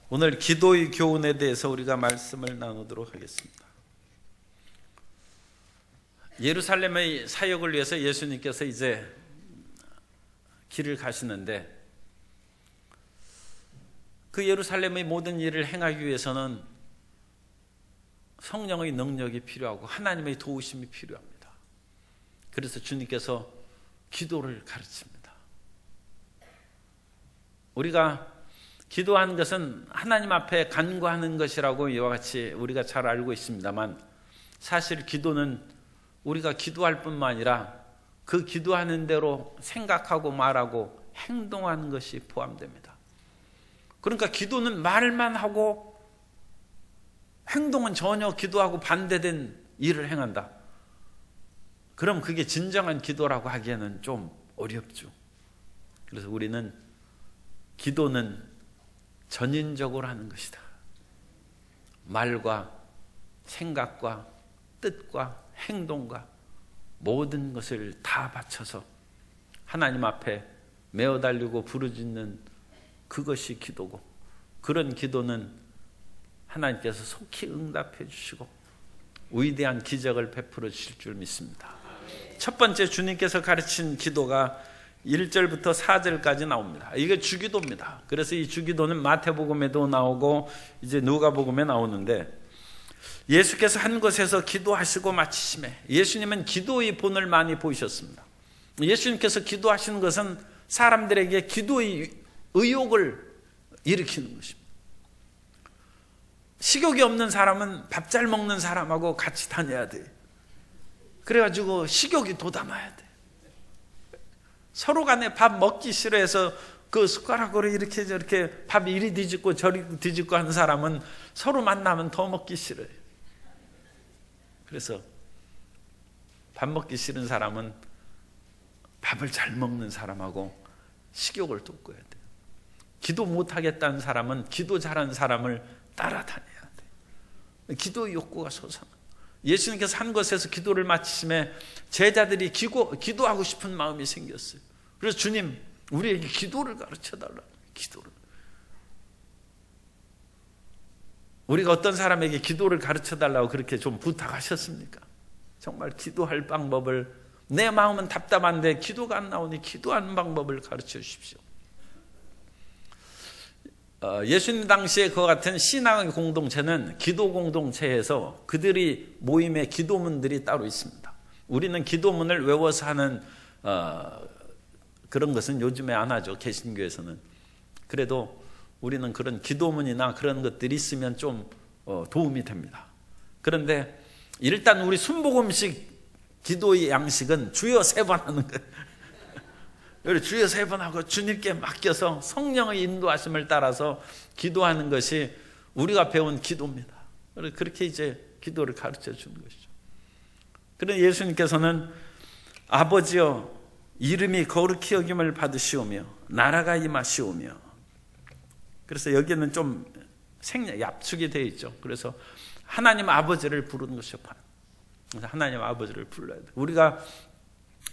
오늘 기도의 교훈에 대해서 우리가 말씀을 나누도록 하겠습니다. 예루살렘의 사역을 위해서 예수님께서 이제 길을 가시는데, 그 예루살렘의 모든 일을 행하기 위해서는 성령의 능력이 필요하고 하나님의 도우심이 필요합니다. 그래서 주님께서 기도를 가르칩니다. 우리가 기도하는 것은 하나님 앞에 간구하는 것이라고 이와 같이 우리가 잘 알고 있습니다만, 사실 기도는 우리가 기도할 뿐만 아니라 그 기도하는 대로 생각하고 말하고 행동하는 것이 포함됩니다. 그러니까 기도는 말만 하고 행동은 전혀 기도하고 반대된 일을 행한다. 그럼 그게 진정한 기도라고 하기에는 좀 어렵죠. 그래서 우리는 기도는 전인적으로 하는 것이다. 말과 생각과 뜻과 행동과 모든 것을 다 바쳐서 하나님 앞에 메어 달리고 부르짖는 그것이 기도고, 그런 기도는 하나님께서 속히 응답해 주시고 위대한 기적을 베풀어 주실 줄 믿습니다. 첫 번째 주님께서 가르친 기도가 1절부터 4절까지 나옵니다. 이게 주기도입니다. 그래서 이 주기도는 마태복음에도 나오고 이제 누가복음에 나오는데, 예수께서 한 곳에서 기도하시고 마치심에, 예수님은 기도의 본을 많이 보이셨습니다. 예수님께서 기도하시는 것은 사람들에게 기도의 의욕을 일으키는 것입니다. 식욕이 없는 사람은 밥 잘 먹는 사람하고 같이 다녀야 돼. 그래가지고 식욕이 돋아나야 돼. 서로 간에 밥 먹기 싫어해서 그 숟가락으로 이렇게 저렇게 밥 이리 뒤집고 저리 뒤집고 하는 사람은 서로 만나면 더 먹기 싫어요. 그래서 밥 먹기 싫은 사람은 밥을 잘 먹는 사람하고 식욕을 돋궈야 돼요. 기도 못하겠다는 사람은 기도 잘하는 사람을 따라다녀야 돼요. 기도의 욕구가 솟아나. 예수님께서 한 곳에서 기도를 마치심에 제자들이 기도하고 싶은 마음이 생겼어요. 그래서 주님, 우리에게 기도를 가르쳐달라. 기도를. 우리가 어떤 사람에게 기도를 가르쳐달라고 그렇게 좀 부탁하셨습니까? 정말 기도할 방법을, 내 마음은 답답한데 기도가 안 나오니 기도하는 방법을 가르쳐 주십시오. 예수님 당시에 그와 같은 신앙의 공동체는 기도 공동체에서 그들이 모임의 기도문들이 따로 있습니다. 우리는 기도문을 외워서 하는 그런 것은 요즘에 안 하죠. 개신교에서는. 그래도 우리는 그런 기도문이나 그런 것들이 있으면 좀 도움이 됩니다. 그런데 일단 우리 순복음식 기도의 양식은 주여 3번 하는 거예요. 주여 3번 하고 주님께 맡겨서 성령의 인도하심을 따라서 기도하는 것이 우리가 배운 기도입니다. 그렇게 이제 기도를 가르쳐 주는 것이죠. 그런데 예수님께서는 아버지여, 이름이 거룩히 여김을 받으시오며 나라가 임하시오며, 그래서 여기는 좀 압축이 되어 있죠. 그래서 하나님 아버지를 부르는 것이죠. 그래서 하나님 아버지를 불러야 돼요. 우리가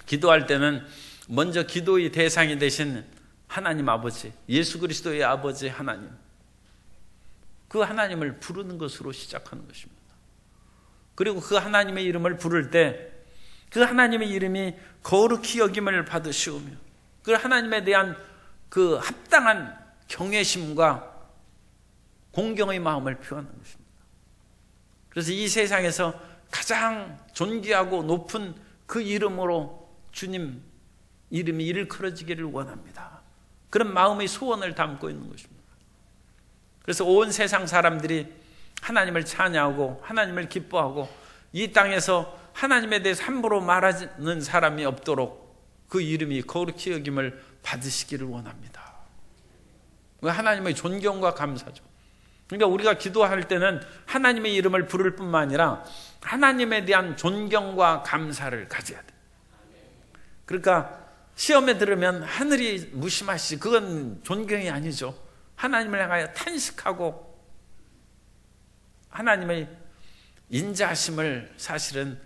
기도할 때는 먼저 기도의 대상이 되신 하나님 아버지, 예수 그리스도의 아버지 하나님, 그 하나님을 부르는 것으로 시작하는 것입니다. 그리고 그 하나님의 이름을 부를 때 그 하나님의 이름이 거룩히 여김을 받으시오며, 그 하나님에 대한 그 합당한 경외심과 공경의 마음을 표하는 것입니다. 그래서 이 세상에서 가장 존귀하고 높은 그 이름으로 주님 이름이 일컬어지기를 원합니다. 그런 마음의 소원을 담고 있는 것입니다. 그래서 온 세상 사람들이 하나님을 찬양하고 하나님을 기뻐하고 이 땅에서 하나님에 대해서 함부로 말하는 사람이 없도록 그 이름이 거룩히 여김을 받으시기를 원합니다. 하나님의 존경과 감사죠. 그러니까 우리가 기도할 때는 하나님의 이름을 부를 뿐만 아니라 하나님에 대한 존경과 감사를 가져야 돼요. 그러니까 시험에 들으면 하늘이 무심하시지, 그건 존경이 아니죠. 하나님을 향하여 탄식하고 하나님의 인자하심을 사실은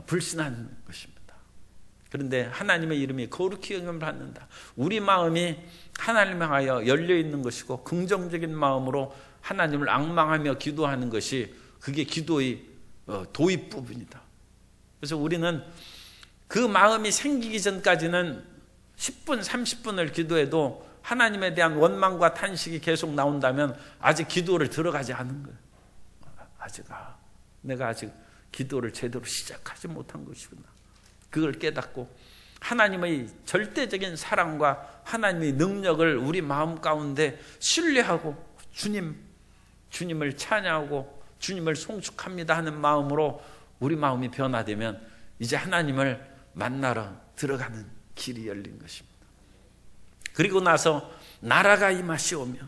불신하는 것입니다. 그런데 하나님의 이름이 거룩히 여김을 받는다. 우리 마음이 하나님을 향하여 열려 있는 것이고 긍정적인 마음으로 하나님을 앙망하며 기도하는 것이 그게 기도의 도입 부분이다. 그래서 우리는 그 마음이 생기기 전까지는 10분, 30분을 기도해도 하나님에 대한 원망과 탄식이 계속 나온다면 아직 기도를 들어가지 않은 거예요. 내가 아직 기도를 제대로 시작하지 못한 것이구나. 그걸 깨닫고 하나님의 절대적인 사랑과 하나님의 능력을 우리 마음 가운데 신뢰하고 주님을 찬양하고 주님을 송축합니다 하는 마음으로 우리 마음이 변화되면 이제 하나님을 만나러 들어가는 길이 열린 것입니다. 그리고 나서 나라가 임하시오며,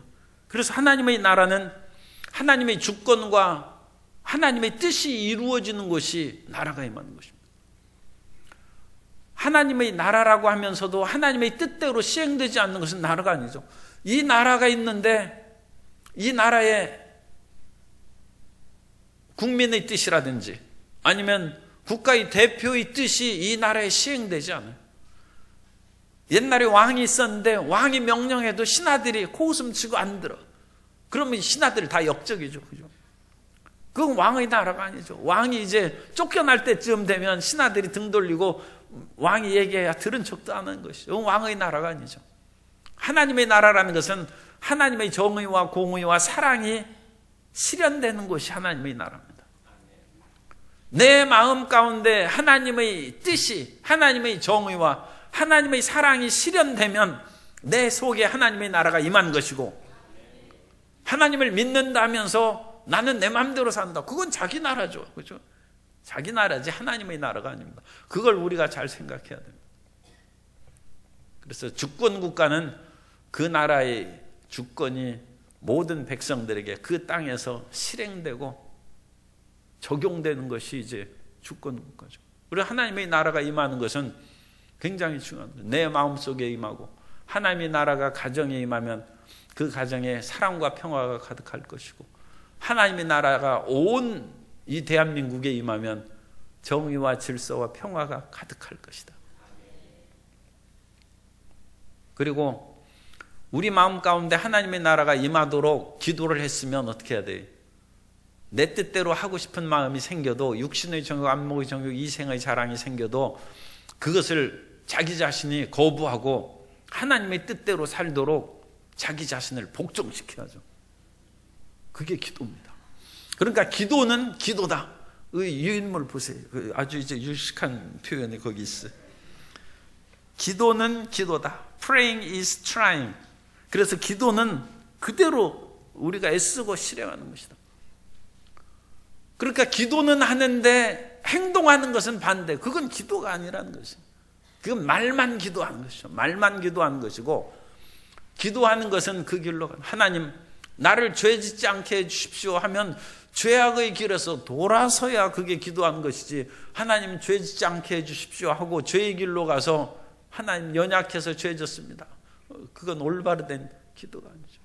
그래서 하나님의 나라는 하나님의 주권과 하나님의 뜻이 이루어지는 것이 나라가 임하는 것입니다. 하나님의 나라라고 하면서도 하나님의 뜻대로 시행되지 않는 것은 나라가 아니죠. 이 나라가 있는데 이 나라의 국민의 뜻이라든지 아니면 국가의 대표의 뜻이 이 나라에 시행되지 않아요. 옛날에 왕이 있었는데 왕이 명령해도 신하들이 코웃음 치고 안 들어. 그러면 신하들 다 역적이죠. 그죠? 그건 왕의 나라가 아니죠. 왕이 이제 쫓겨날 때쯤 되면 신하들이 등 돌리고 왕이 얘기해야 들은 척도 안 하는 것이죠. 그건 왕의 나라가 아니죠. 하나님의 나라라는 것은 하나님의 정의와 공의와 사랑이 실현되는 것이 하나님의 나라입니다. 내 마음 가운데 하나님의 뜻이, 하나님의 정의와 하나님의 사랑이 실현되면 내 속에 하나님의 나라가 임한 것이고, 하나님을 믿는다 하면서 나는 내 마음대로 산다. 그건 자기 나라죠. 그렇죠? 자기 나라지 하나님의 나라가 아닙니다. 그걸 우리가 잘 생각해야 됩니다. 그래서 주권 국가는 그 나라의 주권이 모든 백성들에게 그 땅에서 실행되고 적용되는 것이 이제 주권 국가죠. 그리고 하나님의 나라가 임하는 것은 굉장히 중요한 거예요. 내 마음속에 임하고 하나님의 나라가 가정에 임하면 그 가정에 사랑과 평화가 가득할 것이고, 하나님의 나라가 온 이 대한민국에 임하면 정의와 질서와 평화가 가득할 것이다. 그리고 우리 마음 가운데 하나님의 나라가 임하도록 기도를 했으면 어떻게 해야 돼요? 내 뜻대로 하고 싶은 마음이 생겨도, 육신의 정욕, 안목의 정욕, 이생의 자랑이 생겨도 그것을 자기 자신이 거부하고 하나님의 뜻대로 살도록 자기 자신을 복종시켜야죠. 그게 기도입니다. 그러니까 기도는 기도다. 이 유인물 보세요. 아주 이제 유식한 표현이 거기 있어요. 기도는 기도다. Praying is trying. 그래서 기도는 그대로 우리가 애쓰고 실행하는 것이다. 그러니까 기도는 하는데 행동하는 것은 반대. 그건 기도가 아니라는 것이죠. 그건 말만 기도하는 것이죠. 말만 기도하는 것이고, 기도하는 것은 그 길로 하나님 나를 죄 짓지 않게 해주십시오 하면 죄악의 길에서 돌아서야 그게 기도하는 것이지, 하나님 죄 짓지 않게 해주십시오 하고 죄의 길로 가서 하나님 연약해서 죄 졌습니다, 그건 올바르된 기도가 아니죠.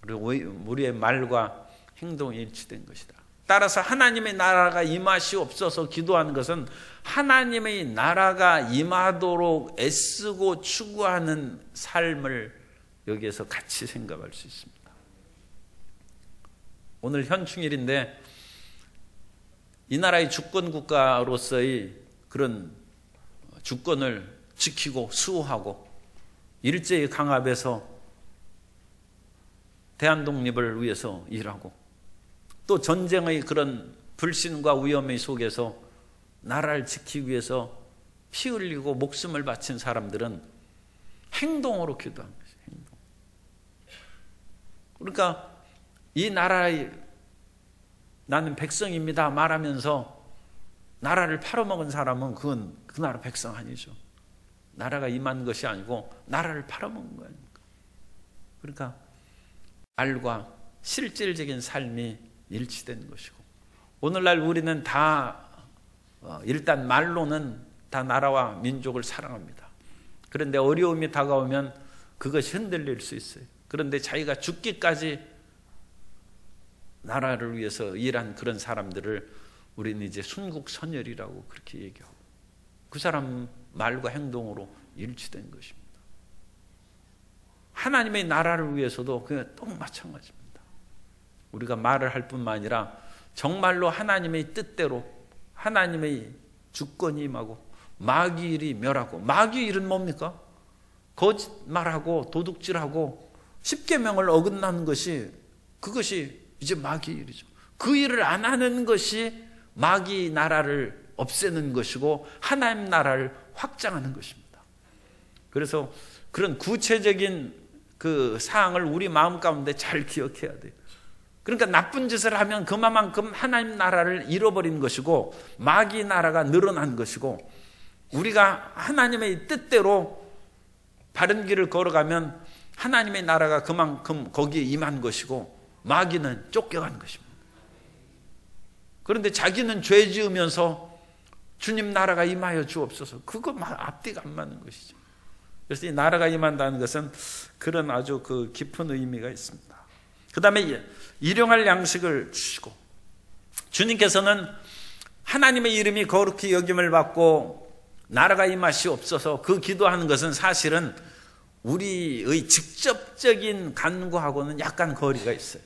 그리고 우리의 말과 행동이 일치된 것이다. 따라서 하나님의 나라가 임하시옵소서 기도하는 것은 하나님의 나라가 임하도록 애쓰고 추구하는 삶을 여기에서 같이 생각할 수 있습니다. 오늘 현충일인데 이 나라의 주권 국가로서의 그런 주권을 지키고 수호하고 일제히 강압해서 대한 독립을 위해서 일하고, 또 전쟁의 그런 불신과 위험의 속에서 나라를 지키기 위해서 피 흘리고 목숨을 바친 사람들은 행동으로 기도한 것이에요. 행동. 그러니까 이 나라의 나는 백성입니다 말하면서 나라를 팔아먹은 사람은 그건 그 나라 백성 아니죠. 나라가 임한 것이 아니고 나라를 팔아먹은 거 아닙니까? 그러니까 말과 실질적인 삶이 일치된 것이고, 오늘날 우리는 다 일단 말로는 다 나라와 민족을 사랑합니다. 그런데 어려움이 다가오면 그것이 흔들릴 수 있어요. 그런데 자기가 죽기까지 나라를 위해서 일한 그런 사람들을 우리는 이제 순국선열이라고 그렇게 얘기하고, 그 사람 말과 행동으로 일치된 것입니다. 하나님의 나라를 위해서도 그냥 또 마찬가지입니다. 우리가 말을 할 뿐만 아니라 정말로 하나님의 뜻대로 하나님의 주권이 임하고 마귀 일이 멸하고, 마귀 일은 뭡니까? 거짓말하고 도둑질하고 십계명을 어긋나는 것이, 그것이 이제 마귀 일이죠. 그 일을 안 하는 것이 마귀 나라를 없애는 것이고 하나님 나라를 확장하는 것입니다. 그래서 그런 구체적인 그 사항을 우리 마음 가운데 잘 기억해야 돼요. 그러니까 나쁜 짓을 하면 그만큼 하나님 나라를 잃어버린 것이고 마귀 나라가 늘어난 것이고, 우리가 하나님의 뜻대로 바른 길을 걸어가면 하나님의 나라가 그만큼 거기에 임한 것이고 마귀는 쫓겨간 것입니다. 그런데 자기는 죄 지으면서 주님 나라가 임하여 주옵소서, 그거 앞뒤가 안 맞는 것이죠. 그래서 이 나라가 임한다는 것은 그런 아주 그 깊은 의미가 있습니다. 그 다음에 일용할 양식을 주시고, 주님께서는 하나님의 이름이 거룩히 여김을 받고 나라가 임하시옵소서, 그 기도하는 것은 사실은 우리의 직접적인 간구하고는 약간 거리가 있어요.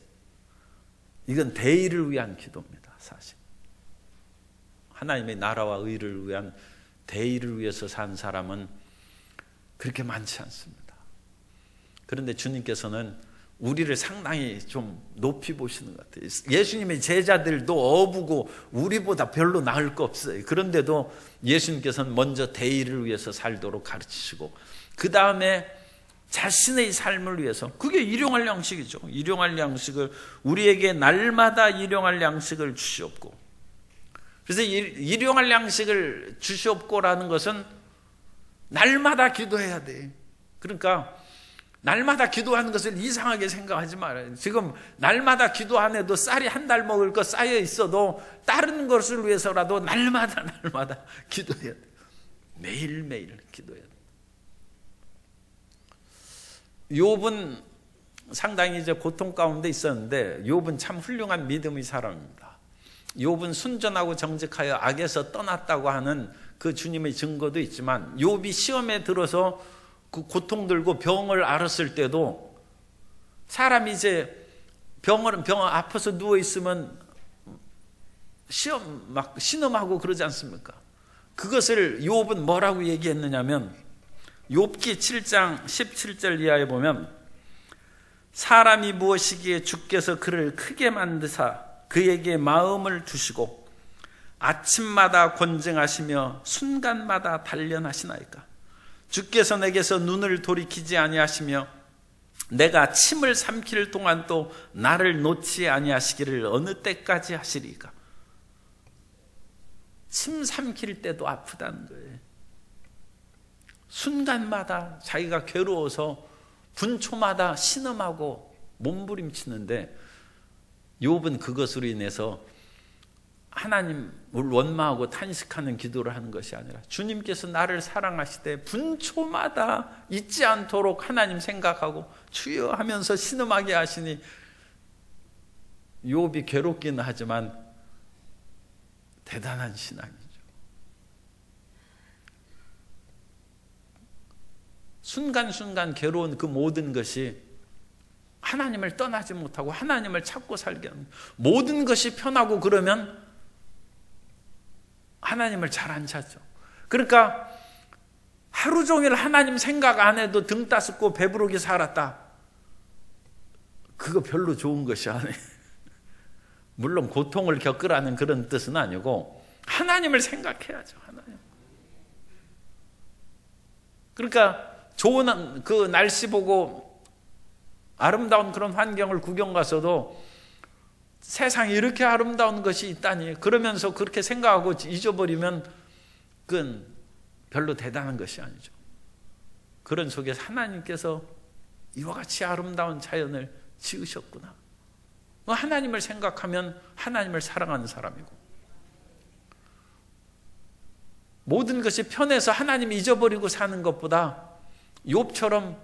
이건 대의를 위한 기도입니다. 사실 하나님의 나라와 의를 위한, 대의를 위해서 산 사람은 그렇게 많지 않습니다. 그런데 주님께서는 우리를 상당히 좀 높이 보시는 것 같아요. 예수님의 제자들도 어부고 우리보다 별로 나을 거 없어요. 그런데도 예수님께서는 먼저 대의를 위해서 살도록 가르치시고, 그 다음에 자신의 삶을 위해서, 그게 일용할 양식이죠. 일용할 양식을, 우리에게 날마다 일용할 양식을 주시옵고, 그래서 일용할 양식을 주시옵고라는 것은 날마다 기도해야 돼. 그러니까 날마다 기도하는 것을 이상하게 생각하지 말아요. 지금 날마다 기도 안 해도 쌀이 한 달 먹을 거 쌓여 있어도 다른 것을 위해서라도 날마다 기도해야 돼. 매일매일 기도해야 돼. 욥은 상당히 이제 고통 가운데 있었는데, 욥은 참 훌륭한 믿음의 사람입니다. 욥은 순전하고 정직하여 악에서 떠났다고 하는 그 주님의 증거도 있지만, 욥이 시험에 들어서 그 고통 들고 병을 앓았을 때도, 사람이 이제 병 아파서 누워 있으면 시험 막 신음하고 그러지 않습니까? 그것을 욥은 뭐라고 얘기했느냐면, 욥기 7장 17절 이하에 보면, 사람이 무엇이기에 주께서 그를 크게 만드사 그에게 마음을 주시고 아침마다 권증하시며 순간마다 단련하시나이까. 주께서 내게서 눈을 돌이키지 아니하시며 내가 침을 삼킬 동안 또 나를 놓지 아니하시기를 어느 때까지 하시리까. 침 삼킬 때도 아프다는 거예요. 순간마다 자기가 괴로워서 분초마다 신음하고 몸부림치는데, 욥은 그것으로 인해서 하나님을 원망하고 탄식하는 기도를 하는 것이 아니라, 주님께서 나를 사랑하시되 분초마다 잊지 않도록 하나님 생각하고 주여 하면서 신음하게 하시니, 욥이 괴롭기는 하지만 대단한 신앙이죠. 순간순간 괴로운 그 모든 것이 하나님을 떠나지 못하고 하나님을 찾고 살게 하는, 모든 것이 편하고 그러면 하나님을 잘 안 찾죠. 그러니까 하루 종일 하나님 생각 안 해도 등 따숩고 배부르게 살았다, 그거 별로 좋은 것이 아니에요. 물론 고통을 겪으라는 그런 뜻은 아니고 하나님을 생각해야죠. 하나님. 그러니까 좋은 그 날씨 보고 아름다운 그런 환경을 구경 가서도 세상에 이렇게 아름다운 것이 있다니, 그러면서 그렇게 생각하고 잊어버리면 그건 별로 대단한 것이 아니죠. 그런 속에서 하나님께서 이와 같이 아름다운 자연을 지으셨구나, 하나님을 생각하면 하나님을 사랑하는 사람이고, 모든 것이 편해서 하나님 잊어버리고 사는 것보다 욥처럼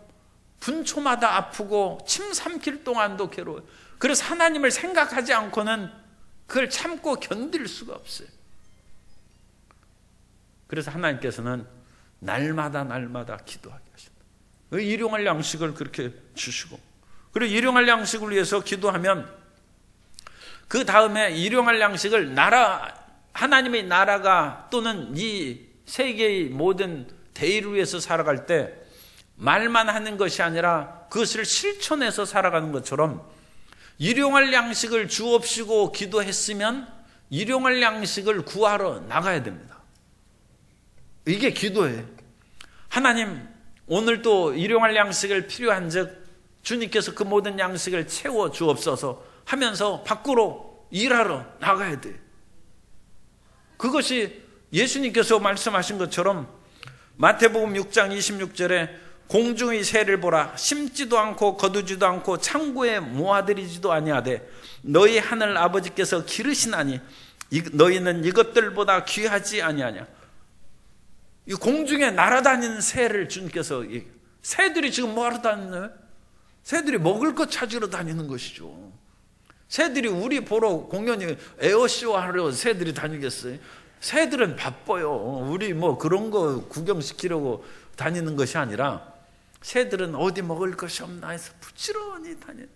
분초마다 아프고 침 삼킬 동안도 괴로워요. 그래서 하나님을 생각하지 않고는 그걸 참고 견딜 수가 없어요. 그래서 하나님께서는 날마다 기도하게 하신다. 일용할 양식을 그렇게 주시고, 그리고 일용할 양식을 위해서 기도하면 그 다음에 일용할 양식을 하나님의 나라가 또는 이 세계의 모든 대의를 위해서 살아갈 때 말만 하는 것이 아니라 그것을 실천해서 살아가는 것처럼 일용할 양식을 주옵시고 기도했으면 일용할 양식을 구하러 나가야 됩니다. 이게 기도예요. 하나님, 오늘도 일용할 양식을 필요한즉 주님께서 그 모든 양식을 채워 주옵소서 하면서 밖으로 일하러 나가야 돼. 그것이 예수님께서 말씀하신 것처럼 마태복음 6장 26절에 공중의 새를 보라, 심지도 않고 거두지도 않고 창고에 모아들이지도 아니하되 너희 하늘 아버지께서 기르시나니 너희는 이것들보다 귀하지 아니하냐. 이 공중에 날아다니는 새를 주님께서, 새들이 지금 뭐하러 다니나요? 새들이 먹을 것 찾으러 다니는 것이죠. 새들이 우리 보러 공연이 에어쇼 하러 새들이 다니겠어요? 새들은 바빠요. 우리 뭐 그런 거 구경시키려고 다니는 것이 아니라 새들은 어디 먹을 것이 없나 해서 부지런히 다니는,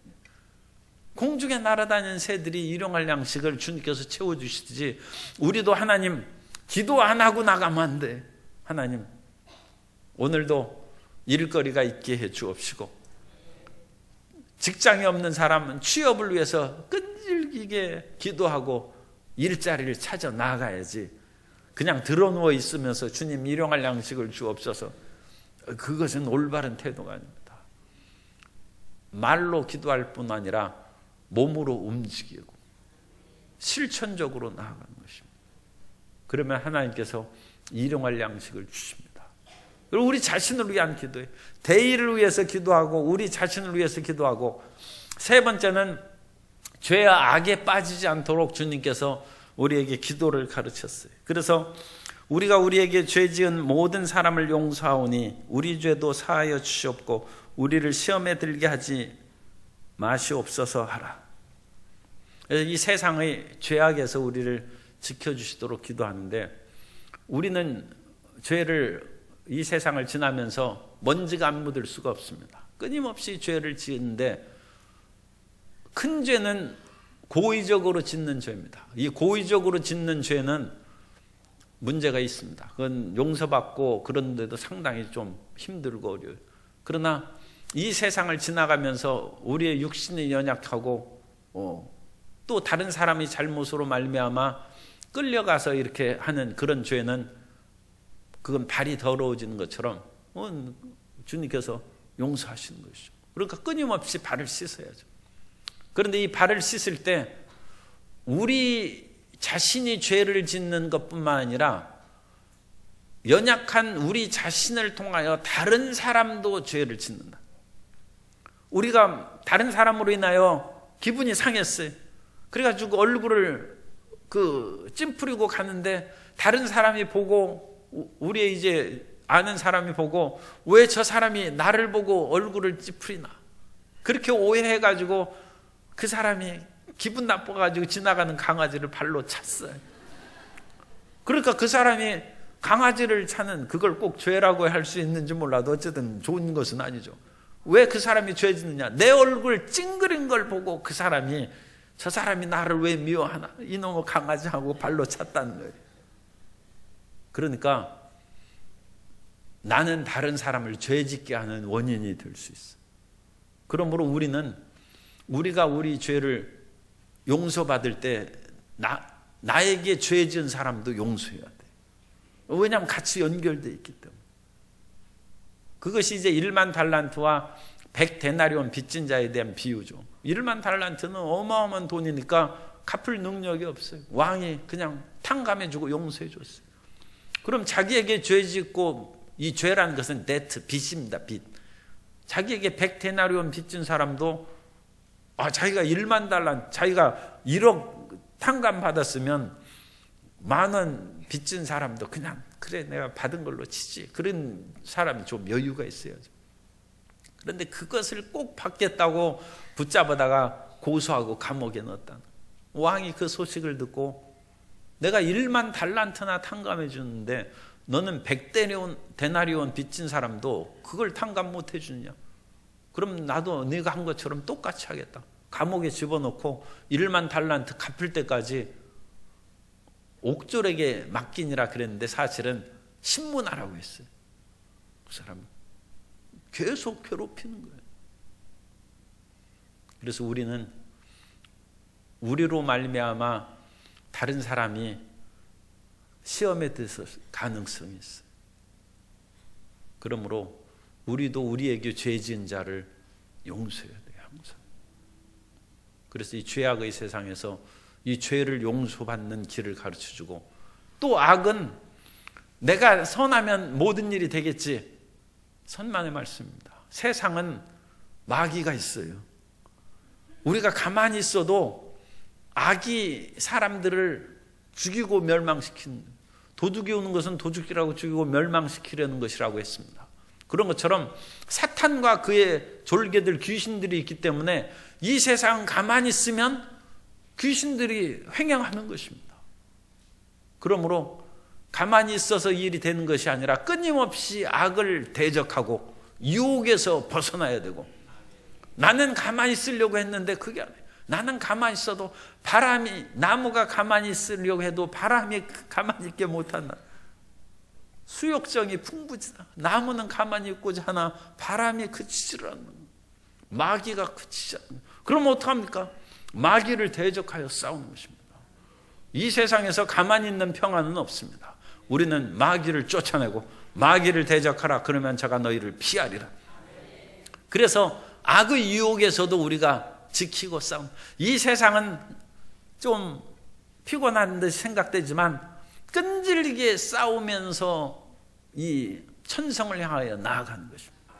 공중에 날아다니는 새들이 일용할 양식을 주님께서 채워주시듯이 우리도 하나님 기도 안 하고 나가면 안 돼. 하나님, 오늘도 일거리가 있게 해 주옵시고, 직장이 없는 사람은 취업을 위해서 끈질기게 기도하고 일자리를 찾아 나가야지. 그냥 드러누워 있으면서 주님 일용할 양식을 주옵소서, 그것은 올바른 태도가 아닙니다. 말로 기도할 뿐 아니라 몸으로 움직이고 실천적으로 나아가는 것입니다. 그러면 하나님께서 일용할 양식을 주십니다. 그리고 우리 자신을 위한 기도예요. 대의를 위해서 기도하고 우리 자신을 위해서 기도하고, 세 번째는 죄와 악에 빠지지 않도록 주님께서 우리에게 기도를 가르쳤어요. 그래서 우리가 우리에게 죄 지은 모든 사람을 용서하오니 우리 죄도 사하여 주시옵고 우리를 시험에 들게 하지 마시옵소서 하라. 이 세상의 죄악에서 우리를 지켜주시도록 기도하는데, 우리는 죄를, 이 세상을 지나면서 먼지가 안 묻을 수가 없습니다. 끊임없이 죄를 지은데, 큰 죄는 고의적으로 짓는 죄입니다. 이 고의적으로 짓는 죄는 문제가 있습니다. 그건 용서받고 그런데도 상당히 좀 힘들고 어려워요. 그러나 이 세상을 지나가면서 우리의 육신이 연약하고 또 다른 사람이 잘못으로 말미암아 끌려가서 이렇게 하는 그런 죄는, 그건 발이 더러워지는 것처럼 주님께서 용서하시는 것이죠. 그러니까 끊임없이 발을 씻어야죠. 그런데 이 발을 씻을 때 우리 자신이 죄를 짓는 것뿐만 아니라 연약한 우리 자신을 통하여 다른 사람도 죄를 짓는다. 우리가 다른 사람으로 인하여 기분이 상했어요. 그래가지고 얼굴을 찜푸리고 가는데 다른 사람이 보고, 우리의 이제 아는 사람이 보고, 왜 저 사람이 나를 보고 얼굴을 찌푸리나, 그렇게 오해해가지고 그 사람이 기분 나빠가지고 지나가는 강아지를 발로 찼어요. 그러니까 그 사람이 강아지를 차는, 그걸 꼭 죄라고 할 수 있는지 몰라도 어쨌든 좋은 것은 아니죠. 왜 그 사람이 죄 짓느냐? 내 얼굴 찡그린 걸 보고 그 사람이, 저 사람이 나를 왜 미워하나, 이놈의 강아지하고 발로 찼다는 거예요. 그러니까 나는 다른 사람을 죄 짓게 하는 원인이 될 수 있어요. 그러므로 우리가 우리 죄를 용서받을 때 나에게 죄 지은 사람도 용서해야 돼. 왜냐하면 같이 연결되어 있기 때문에. 그것이 이제 1만 달란트와 100데나리온 빚진 자에 대한 비유죠. 1만 달란트는 어마어마한 돈이니까 갚을 능력이 없어요. 왕이 그냥 탕감해주고 용서해줬어요. 그럼 자기에게 죄 짓고, 이 죄라는 것은 네트, 빚입니다. 빚. 자기에게 100데나리온 빚진 사람도 자기가 1만 달란트, 자기가 1억 탕감 받았으면 10,000원 빚진 사람도 그냥 그래 내가 받은 걸로 치지, 그런 사람이 좀 여유가 있어야죠. 그런데 그것을 꼭 받겠다고 붙잡아다가 고소하고 감옥에 넣었다. 왕이 그 소식을 듣고 내가 1만 달란트나 탕감해 주는데 너는 100데나리온 빚진 사람도 그걸 탕감 못 해주느냐? 그럼 나도 네가 한 것처럼 똑같이 하겠다. 감옥에 집어넣고 1만 달란트 갚을 때까지 옥졸에게 맡기니라 그랬는데 사실은 신문하라고 했어요. 그 사람은 계속 괴롭히는 거예요. 그래서 우리는 우리로 말미암아 다른 사람이 시험에 들었을 가능성이 있어요. 그러므로 우리도 우리에게 죄 지은 자를 용서해야 돼요, 항상. 그래서 이 죄악의 세상에서 이 죄를 용서받는 길을 가르쳐주고, 또 악은 내가 선하면 모든 일이 되겠지. 선만의 말씀입니다. 세상은 마귀가 있어요. 우리가 가만히 있어도 악이 사람들을 죽이고 멸망시키는, 도둑이 오는 것은 도둑이라고 죽이고 멸망시키려는 것이라고 했습니다. 그런 것처럼 사탄과 그의 졸개들 귀신들이 있기 때문에 이 세상 가만히 있으면 귀신들이 횡행하는 것입니다. 그러므로 가만히 있어서 일이 되는 것이 아니라 끊임없이 악을 대적하고 유혹에서 벗어나야 되고, 나는 가만히 있으려고 했는데 그게 아니에요. 나는 가만히 있어도 바람이, 나무가 가만히 있으려고 해도 바람이 가만히 있게 못한다. 수욕정이 풍부지다. 나무는 가만히 있고자 하나 바람이 그치질 않는, 마귀가 그치지 않는. 그럼 어떡합니까? 마귀를 대적하여 싸우는 것입니다. 이 세상에서 가만히 있는 평안은 없습니다. 우리는 마귀를 쫓아내고 마귀를 대적하라. 그러면 저가 너희를 피하리라. 그래서 악의 유혹에서도 우리가 지키고 싸움. 이 세상은 좀 피곤한 듯 생각되지만 끈질기게 싸우면서 이 천성을 향하여 나아가는 것입니다.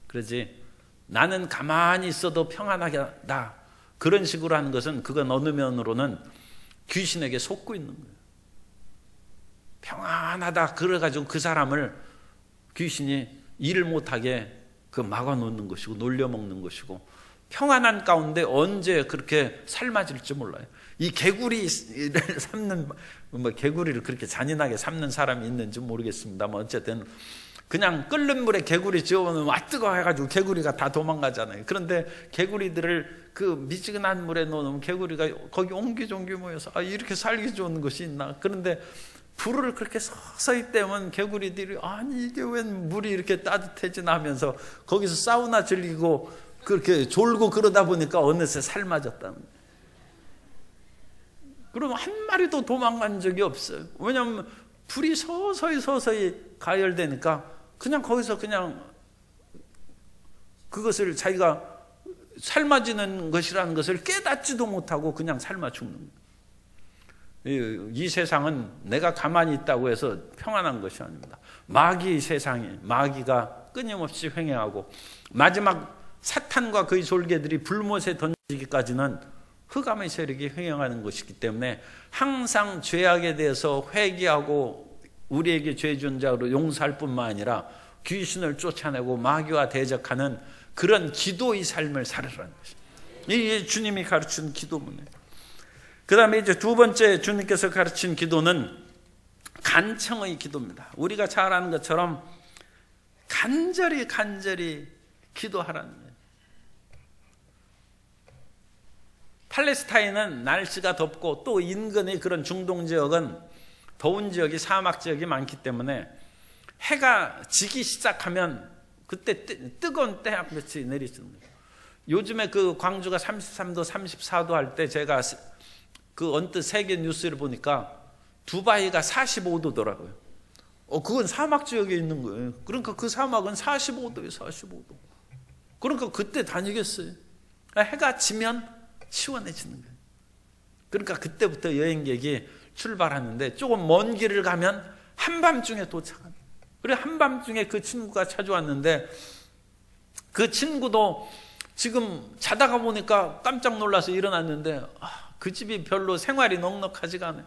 그러지 나는 가만히 있어도 평안하겠다, 그런 식으로 하는 것은, 그건 어느 면으로는 귀신에게 속고 있는 거예요. 평안하다 그래가지고 그 사람을 귀신이 일을 못하게 막아놓는 것이고 놀려먹는 것이고, 평안한 가운데 언제 그렇게 삶아질지 몰라요. 이 개구리를 삶는, 개구리를 그렇게 잔인하게 삶는 사람이 있는지 모르겠습니다만, 어쨌든 그냥 끓는 물에 개구리 지어놓으면 와 뜨거워 해가지고 개구리가 다 도망가잖아요. 그런데 개구리들을 그 미지근한 물에 넣으면 개구리가 거기 옹기종기 모여서 이렇게 살기 좋은 것이 있나. 그런데 불을 그렇게 서서히 떼면 개구리들이 아니 이게 웬 물이 이렇게 따뜻해지나 하면서 거기서 사우나 즐기고 그렇게 졸고 그러다 보니까 어느새 삶아졌다는 거예요. 그럼 한 마리도 도망간 적이 없어요. 왜냐하면 불이 서서히 가열되니까 그냥 거기서 그냥 그것을 자기가 삶아지는 것이라는 것을 깨닫지도 못하고 그냥 삶아 죽는 거예요. 이 세상은 내가 가만히 있다고 해서 평안한 것이 아닙니다. 마귀의 세상에 마귀가 끊임없이 횡행하고 마지막 사탄과 그의 졸개들이 불못에 던지기까지는 흑암의 세력이 횡행하는 것이기 때문에 항상 죄악에 대해서 회개하고 우리에게 죄 지은 자로 용서할 뿐만 아니라 귀신을 쫓아내고 마귀와 대적하는 그런 기도의 삶을 살으라는 것입니다. 이게 주님이 가르친 기도문이에요. 그 다음에 이제 두 번째 주님께서 가르친 기도는 간청의 기도입니다. 우리가 잘 아는 것처럼 간절히 기도하라는 거예요. 팔레스타인은 날씨가 덥고 또 인근의 그런 중동 지역은 더운 지역이 사막 지역이 많기 때문에 해가 지기 시작하면 그때 뜨거운 때같이 내리는 거예요. 요즘에 그 광주가 33도 34도 할 때 제가 그 언뜻 세계 뉴스를 보니까 두바이가 45도더라고요. 그건 사막 지역에 있는 거예요. 그러니까 그 사막은 45도예요, 45도. 그러니까 그때 다니겠어요. 해가 지면 시원해지는 거예요. 그러니까 그때부터 여행객이 출발하는데 조금 먼 길을 가면 한밤중에 도착합니다. 그래 한밤중에 그 친구가 찾아왔는데 그 친구도 지금 자다가 보니까 깜짝 놀라서 일어났는데 그 집이 별로 생활이 넉넉하지가 않아요.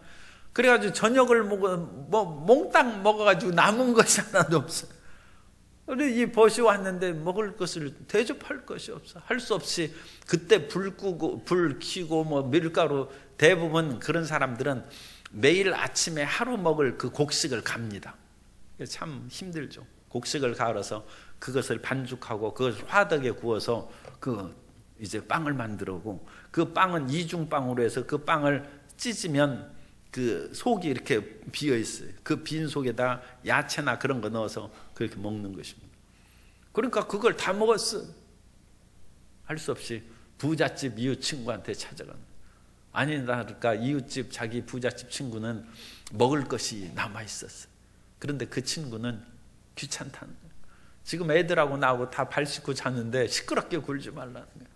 그래가지고 저녁을 몽땅 먹어가지고 남은 것이 하나도 없어요. 그래 이 벗이 왔는데 먹을 것을 대접할 것이 없어. 할 수 없이 그때 불 끄고 불 켜고 밀가루, 대부분 그런 사람들은 매일 아침에 하루 먹을 그 곡식을 갑니다. 참 힘들죠. 곡식을 갈아서 그것을 반죽하고 그것을 화덕에 구워서 이제 빵을 만들고, 그 빵은 이중빵으로 해서 그 빵을 찢으면 그 속이 이렇게 비어 있어요. 그 빈 속에다 야채나 그런 거 넣어서 그렇게 먹는 것입니다. 그러니까 그걸 다 먹었어. 할 수 없이 부잣집 이웃 친구한테 찾아가는 거예요. 아니다, 이웃집 자기 부잣집 친구는 먹을 것이 남아 있었어. 그런데 그 친구는 귀찮다는 거예요. 지금 애들하고 나하고 다 발 씻고 잤는데 시끄럽게 굴지 말라는 거예요.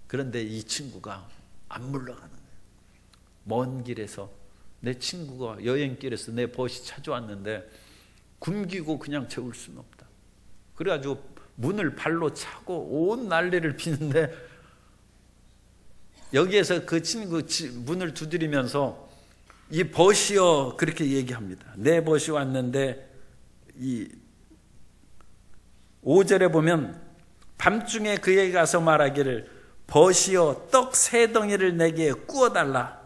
그런데 이 친구가 안 물러가는 거예요. 먼 길에서 내 친구가 여행길에서 내 벗이 찾아왔는데 굶기고 그냥 재울 수는 없다. 그래가지고 문을 발로 차고 온 난리를 피는데, 여기에서 그 친구 문을 두드리면서 이 벗이여 그렇게 얘기합니다. 내 벗이 왔는데, 이 5절에 보면 밤중에 그에게 가서 말하기를 벗이여 떡 3덩이를 내게 구워달라,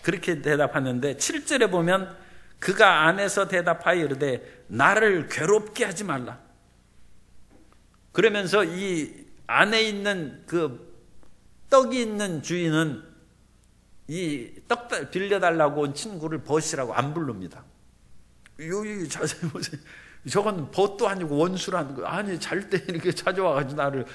그렇게 대답하는데, 7절에 보면 그가 안에서 대답하여 이르되 나를 괴롭게 하지 말라. 그러면서 이 안에 있는 그 떡이 있는 주인은 이 떡 빌려달라고 온 친구를 벗이라고 안 부릅니다. 여기 자세히 보세요. 저건 벗도 아니고 원수라는 거. 아니, 잘 때 이렇게 찾아와가지고 나를,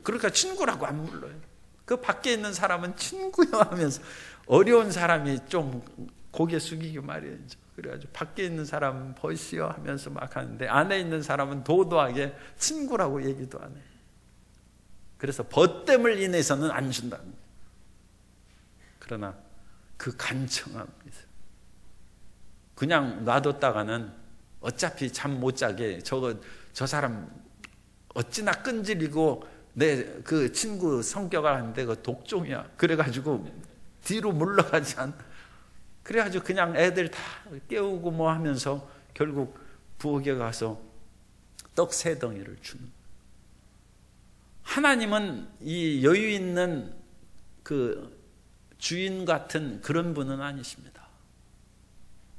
그러니까 친구라고 안 불러요. 그 밖에 있는 사람은 친구요 하면서, 어려운 사람이 좀 고개 숙이기 마련이죠. 그래가지고 밖에 있는 사람은 벗이요 하면서 막 하는데, 안에 있는 사람은 도도하게 친구라고 얘기도 안 해요. 그래서 벗됨을 인해서는 안 준다는 거예요. 그러나 그 간청함이 있어요. 그냥 놔뒀다가는 어차피 잠 못 자게 저 사람 어찌나 끈질기고 내 그 친구 성격을 하는데 그 독종이야. 그래가지고 뒤로 물러가지 않. 그래가지고 그냥 애들 다 깨우고 뭐 하면서 결국 부엌에 가서 떡 3덩이를 주는. 하나님은 이 여유 있는 그 주인 같은 그런 분은 아니십니다.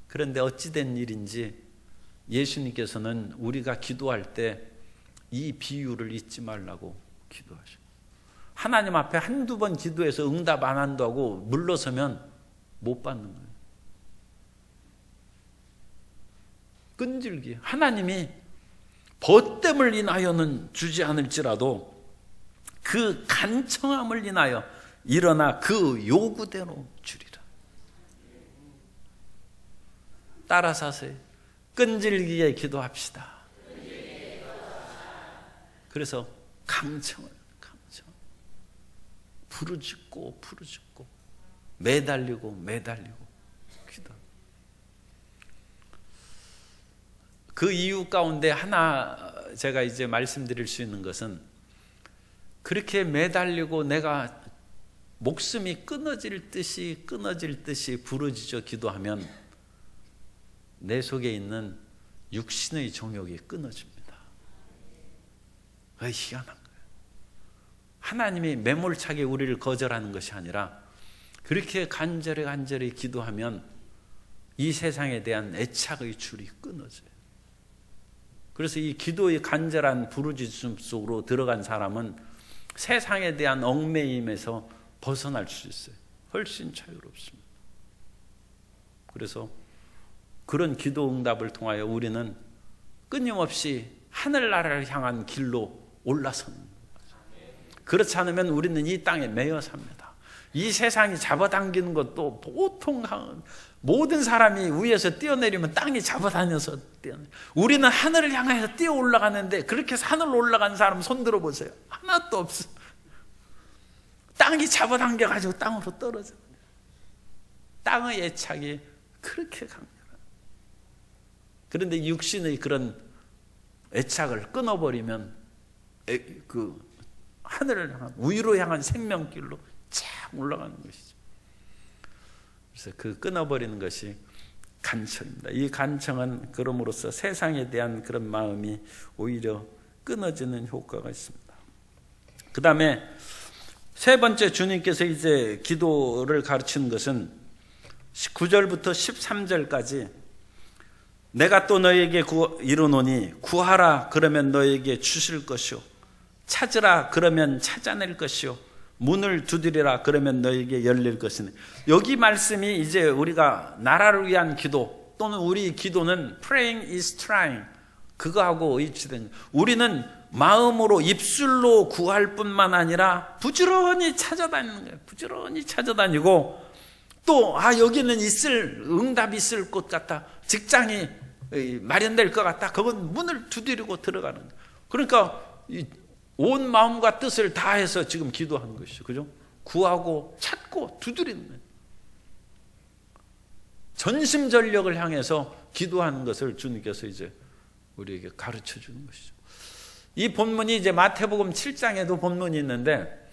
그런데 어찌된 일인지 예수님께서는 우리가 기도할 때 이 비유를 잊지 말라고 기도하셔요. 하나님 앞에 한두 번 기도해서 응답 안 한다고 물러서면 못 받는 거예요. 끈질기. 하나님이 벗됨을 인하여는 주지 않을지라도 그 간청함을 인하여 일어나 그 요구대로 주리라. 따라서 하세요. 끈질기게 기도합시다. 그래서 강청을 부르짖고 매달리고 기도. 그 이유 가운데 하나 제가 이제 말씀드릴 수 있는 것은, 그렇게 매달리고 내가 목숨이 끊어질 듯이 부르짖어 기도하면 내 속에 있는 육신의 정욕이 끊어집니다. 희한한 거예요. 하나님이 매몰차게 우리를 거절하는 것이 아니라 그렇게 간절히 기도하면 이 세상에 대한 애착의 줄이 끊어져요. 그래서 이 기도의 간절한 부르짖음 속으로 들어간 사람은 세상에 대한 얽매임에서 벗어날 수 있어요. 훨씬 자유롭습니다. 그래서 그런 기도 응답을 통하여 우리는 끊임없이 하늘나라를 향한 길로 올라서는 거죠. 그렇지 않으면 우리는 이 땅에 매여 삽니다. 이 세상이 잡아당기는 것도 보통 모든 사람이 위에서 뛰어내리면 땅이 잡아다녀서 뛰어내려. 우리는 하늘을 향해서 뛰어 올라가는데, 그렇게 하늘로 올라간 사람 손 들어보세요. 하나도 없어. 땅이 잡아당겨가지고 땅으로 떨어져. 땅의 애착이 그렇게 강렬한. 그런데 육신의 그런 애착을 끊어버리면 그 하늘을 향한, 위로 향한 생명길로 쫙 올라가는 것이죠. 그래서 그 끊어버리는 것이 간청입니다. 이 간청은 그럼으로써 세상에 대한 그런 마음이 오히려 끊어지는 효과가 있습니다. 그 다음에 세 번째, 주님께서 이제 기도를 가르치는 것은 9절부터 13절까지 내가 또 너희에게 이르노니 구하라 그러면 너희에게 주실 것이요 찾으라 그러면 찾아낼 것이요 문을 두드리라 그러면 너희에게 열릴 것이네. 여기 말씀이 이제 우리가 나라를 위한 기도 또는 우리 기도는 praying is trying 그거하고 일치된, 우리는 마음으로 입술로 구할 뿐만 아니라 부지런히 찾아다니는 거예요. 부지런히 찾아다니고 또 여기는 응답이 있을 것 같다, 직장이 마련될 것 같다, 그건 문을 두드리고 들어가는 거예요. 그러니까 온 마음과 뜻을 다해서 지금 기도하는 것이죠. 그죠? 구하고 찾고 두드리는 거예요. 전심전력을 향해서 기도하는 것을 주님께서 이제 우리에게 가르쳐 주는 것이죠. 이 본문이 이제 마태복음 7장에도 본문이 있는데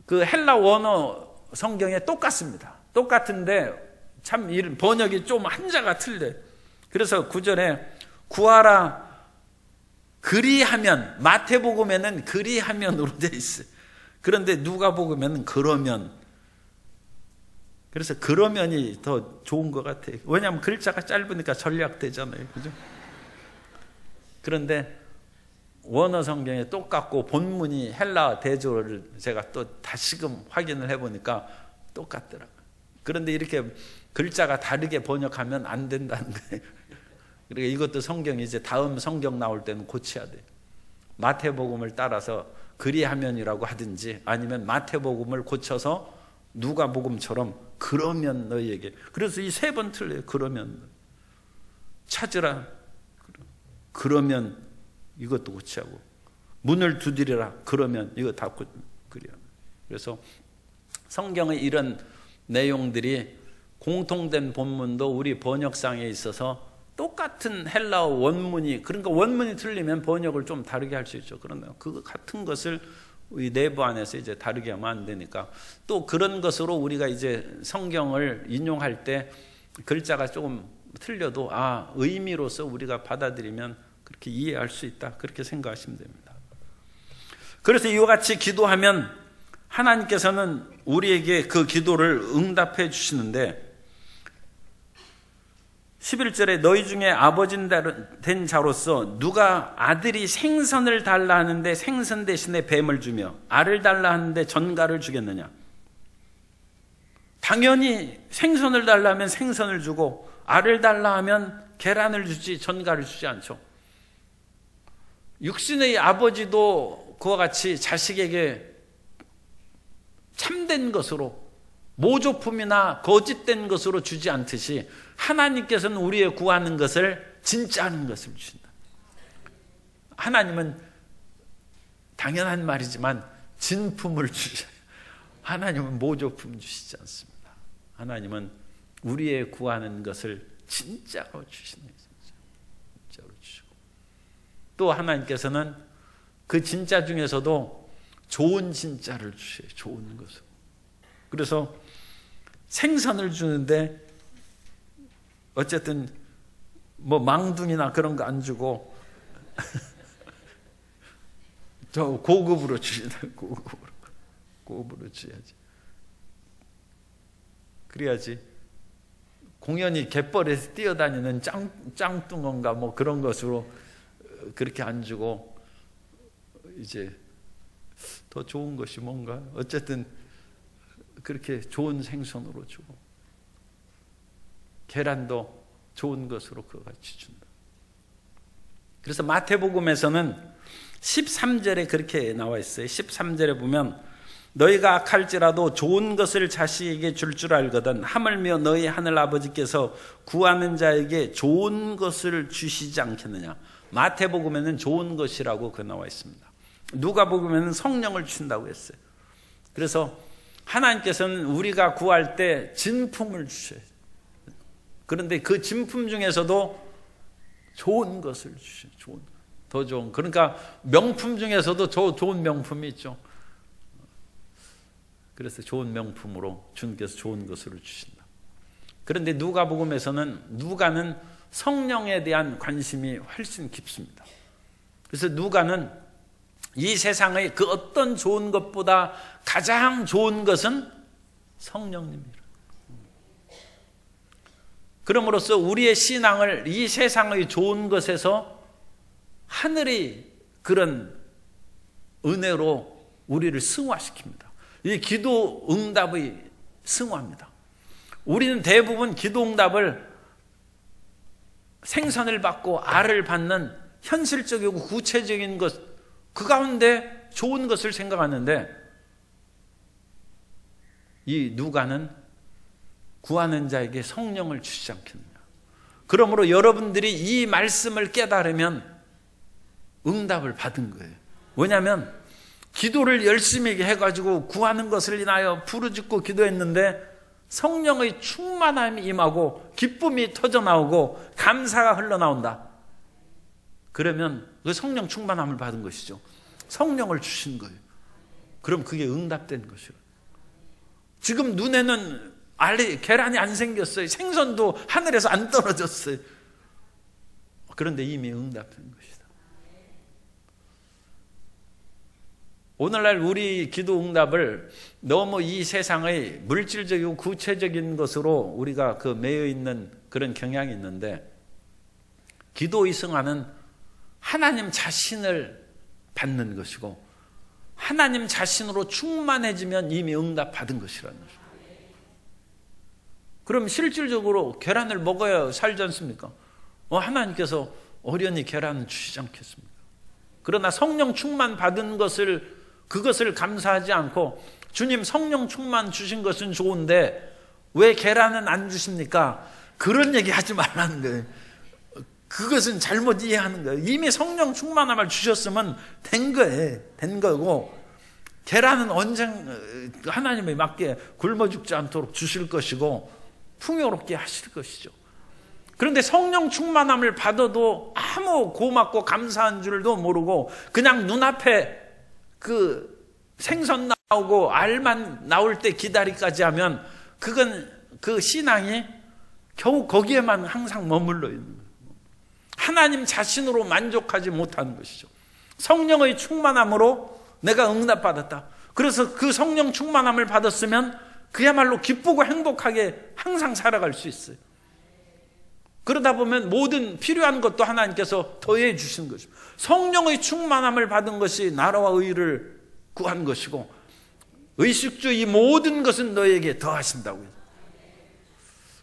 그 헬라 원어 성경에 똑같습니다. 똑같은데 참 번역이 좀 한자가 틀려요. 그래서 9절에 구하라 그리하면, 마태복음에는 그리하면으로 되어 있어요. 그런데 누가복음에는 그러면. 그래서 그러면이 더 좋은 것 같아요. 왜냐하면 글자가 짧으니까 전략되잖아요. 그죠? 그런데 원어 성경에 똑같고 본문이 헬라 대조를 제가 또 다시금 확인을 해보니까 똑같더라고요. 그런데 이렇게 글자가 다르게 번역하면 안 된다는 거예요. 그러니까 이것도 성경이 이제 다음 성경 나올 때는 고쳐야 돼요. 마태복음을 따라서 그리하면이라고 하든지 아니면 마태복음을 고쳐서 누가복음처럼 그러면 너희에게. 그래서 이 3번 틀려요. 그러면 찾으라 그러면 이것도 고치하고 문을 두드리라 그러면 이거 다 그래요. 그래서 성경의 이런 내용들이 공통된 본문도 우리 번역상에 있어서 똑같은 헬라어 원문이, 그러니까 원문이 틀리면 번역을 좀 다르게 할 수 있죠. 그런데 그 같은 것을 이 내부 안에서 이제 다르게 하면 안 되니까 또 그런 것으로 우리가 이제 성경을 인용할 때 글자가 조금 틀려도 의미로서 우리가 받아들이면 그렇게 이해할 수 있다, 그렇게 생각하시면 됩니다. 그래서 이와 같이 기도하면 하나님께서는 우리에게 그 기도를 응답해 주시는데 11절에 너희 중에 아버지 된 자로서 누가 아들이 생선을 달라 하는데 생선 대신에 뱀을 주며 알을 달라 하는데 전갈을 주겠느냐. 당연히 생선을 달라 하면 생선을 주고 알을 달라 하면 계란을 주지 전갈을 주지 않죠. 육신의 아버지도 그와 같이 자식에게 참된 것으로, 모조품이나 거짓된 것으로 주지 않듯이 하나님께서는 우리의 구하는 것을 진짜하는 것을 주신다. 하나님은 당연한 말이지만 진품을 주셔요. 하나님은 모조품 주시지 않습니다. 하나님은 우리의 구하는 것을 진짜로 주시는 거예요. 진짜로 주시고 또 하나님께서는 그 진짜 중에서도 좋은 진짜를 주셔요. 좋은 것을. 그래서 생선을 주는데 어쨌든 뭐 망둥이나 그런 거 안 주고 저 고급으로 주신다. 고급으로 줘야지. 그래야지 공연히 갯벌에서 뛰어다니는 짱뚱어인가 뭐 그런 것으로 그렇게 안 주고 이제 더 좋은 것이 뭔가 어쨌든 그렇게 좋은 생선으로 주고 계란도 좋은 것으로 그와 같이 준다. 그래서 마태복음에서는 13절에 그렇게 나와 있어요. 13절에 보면 너희가 악할지라도 좋은 것을 자식에게 줄 알거든 하물며 너희 하늘 아버지께서 구하는 자에게 좋은 것을 주시지 않겠느냐. 마태복음에는 좋은 것이라고 그 나와 있습니다. 누가복음에는 성령을 주신다고 했어요. 그래서 하나님께서는 우리가 구할 때 진품을 주셔요. 그런데 그 진품 중에서도 좋은 것을 주셔요. 더 좋은. 그러니까 명품 중에서도 좋은 명품이 있죠. 그래서 좋은 명품으로 주님께서 좋은 것을 주신다. 그런데 누가복음에서는 누가는 성령에 대한 관심이 훨씬 깊습니다. 그래서 누가는 이 세상의 그 어떤 좋은 것보다 가장 좋은 것은 성령님이라. 그럼으로써 우리의 신앙을 이 세상의 좋은 것에서 하늘의 그런 은혜로 우리를 승화시킵니다. 이 기도 응답의 승화입니다. 우리는 대부분 기도 응답을 생선을 받고 알을 받는 현실적이고 구체적인 것, 그 가운데 좋은 것을 생각하는데, 이 누가는 구하는 자에게 성령을 주시지 않겠느냐. 그러므로 여러분들이 이 말씀을 깨달으면 응답을 받은 거예요. 왜냐하면 기도를 열심히 해가지고 구하는 것을 인하여 부르짖고 기도했는데 성령의 충만함이 임하고 기쁨이 터져나오고 감사가 흘러나온다. 그러면 그 성령 충만함을 받은 것이죠. 성령을 주신 거예요. 그럼 그게 응답된 것이에요. 지금 눈에는 계란이 안 생겼어요. 생선도 하늘에서 안 떨어졌어요. 그런데 이미 응답된 것이다. 오늘날 우리 기도 응답을 너무 이 세상의 물질적이고 구체적인 것으로 우리가 매여 있는 그런 경향이 있는데, 기도의 승화는 하나님 자신을 받는 것이고 하나님 자신으로 충만해지면 이미 응답받은 것이라는 것입니다. 그럼 실질적으로 계란을 먹어야 살지 않습니까? 하나님께서 어련히 계란은 주시지 않겠습니까? 그러나 성령 충만 받은 그것을 감사하지 않고, 주님 성령 충만 주신 것은 좋은데 왜 계란은 안 주십니까? 그런 얘기 하지 말라는 거예요. 그것은 잘못 이해하는 거예요. 이미 성령 충만함을 주셨으면 된 거예요. 된 거고, 계란은 언젠가 하나님에 맞게 굶어 죽지 않도록 주실 것이고 풍요롭게 하실 것이죠. 그런데 성령 충만함을 받아도 아무 고맙고 감사한 줄도 모르고 그냥 눈앞에 그 생선 나오고 알만 나올 때 기다리까지 하면 그건 그 신앙이 겨우 거기에만 항상 머물러 있는 거예요. 하나님 자신으로 만족하지 못하는 것이죠. 성령의 충만함으로 내가 응답받았다. 그래서 그 성령 충만함을 받았으면 그야말로 기쁘고 행복하게 항상 살아갈 수 있어요. 그러다 보면 모든 필요한 것도 하나님께서 더해 주신 것입니다. 성령의 충만함을 받은 것이 나라와 의를 구한 것이고, 의식주 이 모든 것은 너에게 더하신다고요.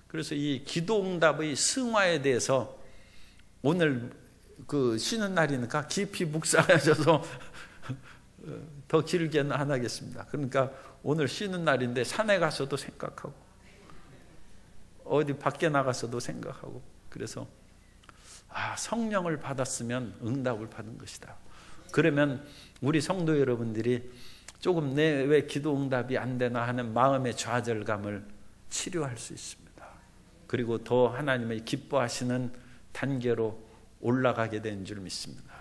그래서 이 기도 응답의 승화에 대해서 오늘 쉬는 날이니까 깊이 묵상하셔서 더 길게는 안 하겠습니다. 그러니까 오늘 쉬는 날인데 산에 가서도 생각하고 어디 밖에 나가서도 생각하고, 그래서 성령을 받았으면 응답을 받은 것이다. 그러면 우리 성도 여러분들이 조금 내 왜 기도 응답이 안 되나 하는 마음의 좌절감을 치료할 수 있습니다. 그리고 더 하나님의 기뻐하시는 단계로 올라가게 된 줄 믿습니다.